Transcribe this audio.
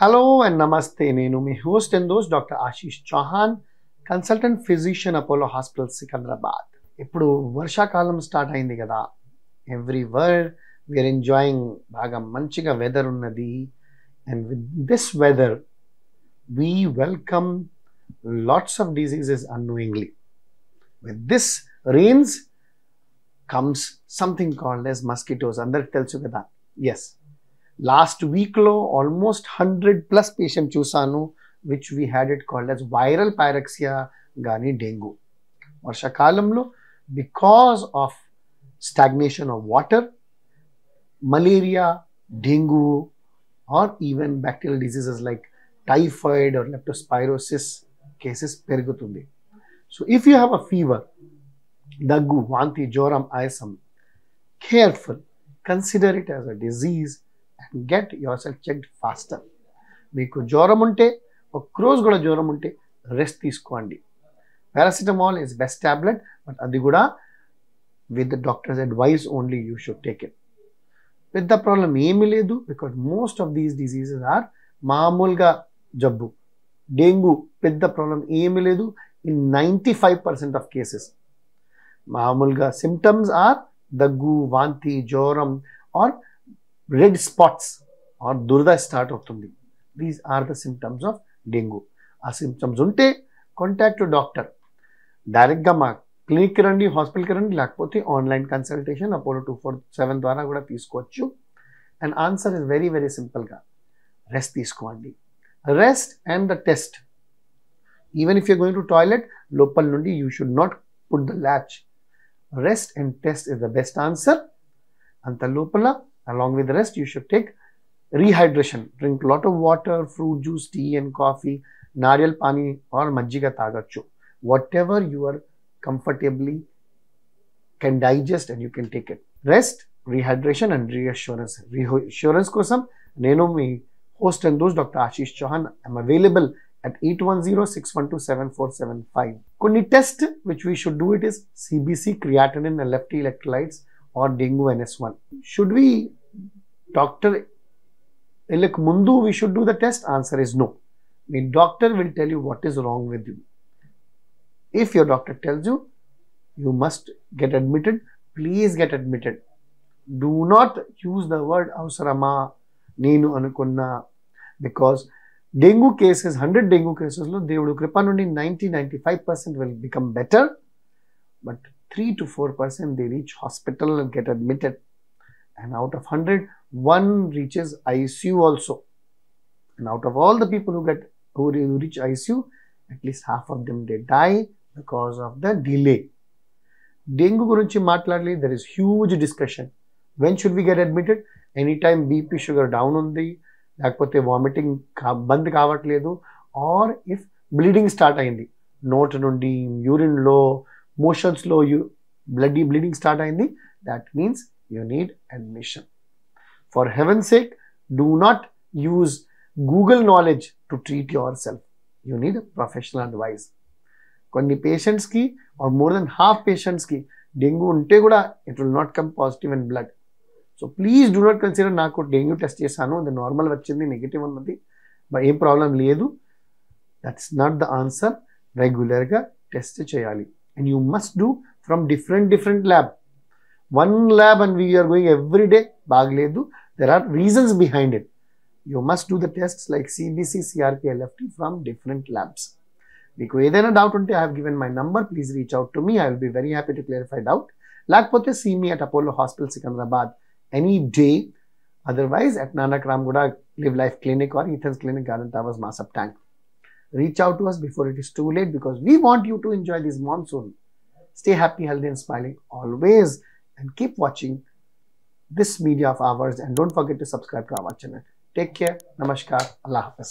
Hello and namaste. Nenu mi host and host Dr. Ashish Chauhan, consultant physician Apollo Hospital Sikandrabad. ఇప్పుడు వర్షాకాలం start అయింది కదా, everywhere we are enjoying, బాగా మంచిగా weather ఉన్నది. And with this weather we welcome lots of diseases annoyingly. With this rains comes something called as mosquitoes. అందరికి తెలుసు కదా. ఎస్, లాస్ట్ వీక్లో ఆల్మోస్ట్ 100+ పేషెంట్ చూసాను which we had it called as viral pyrexia కానీ dengue. వర్షాకాలంలో because of stagnation of water, malaria, dengue, or even bacterial diseases like typhoid or leptospirosis cases పెరుగుతుంది. So if you have a fever, దగ్గు, వాంతి, జ్వరం, ఆయసం, careful, consider it as a disease and get yourself checked faster. మీకు జ్వరం ఉంటే, ఒక రోజు కూడా జ్వరం ఉంటే రెస్ట్ తీసుకోండి. Paracetamol is best tablet, but adi kuda with the doctor's advice only you should take it. With the problem emi ledu, because most of these diseases are maamulga jabbu. Dengue with the problem emi ledu in 95% of cases. Maamulga symptoms are దగ్గు, వాంతి, జ్వరం or red spots or durda start అవుతుంది. These are the symptoms of dengue. ఆ symptoms ఉంటే contact to doctor. డైరెక్ట్గా మా క్లినిక్కి రండి, హాస్పిటల్కి రండి, లేకపోతే ఆన్లైన్ కన్సల్టేషన్ అపోలో 247 ద్వారా కూడా తీసుకోవచ్చు. And answer is very very సింపుల్గా, రెస్ట్ తీసుకోండి. Rest and the test. Even if you going to toilet, లోపల నుండి you should not put the latch. Rest and test is the best answer. అంత లోపల along with rest you should take rehydration. Drink lot of water, fruit juice, tea and coffee, నారియల్ పానీ or మజ్జిగ తాగొచ్చు. Whatever you are comfortably can digest and you can take it. Rest, rehydration and reassurance. Reassurance kosam nenu mi host and host Dr. Ashish Chauhan. I'm available at 810-612-7475. Konni test which we should do it is CBC, creatinine and left electrolytes or dengue NS1. Should we, doctor ilak mundu we should do the test? Answer is no. The doctor will tell you what is wrong with you. If your doctor tells you, you must get admitted, please get admitted. Do not use the word avsarama, nenu anukunna, because dengue cases, 100 dengue cases lo devudu kripa nundi 90-95% will become better, but 3 to 4% they reach hospital and get admitted, and out of 100, 1 reaches ICU also. And out of all the people who reach ICU, at least half of them they die because of the delay. Dengue gurinchi maatladali, there is huge discussion. When should we get admitted? Anytime BP sugar down undi, lekapothe vomiting band kavatledu, or if bleeding start ayindi, note nundi, urine low, motions low, bleeding start ayindi, that means you need admission. For heaven's sake, do not use Google knowledge to treat yourself. You need a professional advice. కొన్ని పేషెంట్స్కి are more than half పేషెంట్స్కి dengue ఉంటే కూడా it will not come positive in blood. So please do not consider నాకు dengue test చేశాను, అది normal వచ్చింది, negative ఉన్నది, బట్ ఏం ప్రాబ్లం లేదు. That's not the answer. రెగ్యులర్గా టెస్ట్ చేయాలి. And you must do from different lab. One lab and we're going every day బాగలేదు. There are reasons behind it. You must do the test like CBC, CRP, LFT from different labs. మీకు ఏదైనా doubt ఉంటే I have given my number, please reach out to me. I will be very happy to clarify doubt. లేకపోతే see me at Apollo hospital Secunderabad any day. Otherwise at Nanak Ramguda Live Life Clinic or Ethan's Clinic, Garden Towers, Masab Tank. Reach out to us before it is too late, because we want you to enjoy this monsoon. Stay happy, healthy and smiling always, and keep watching this media of ours, and don't forget to subscribe to our channel. Take care. Namaskar. Allah Hafiz.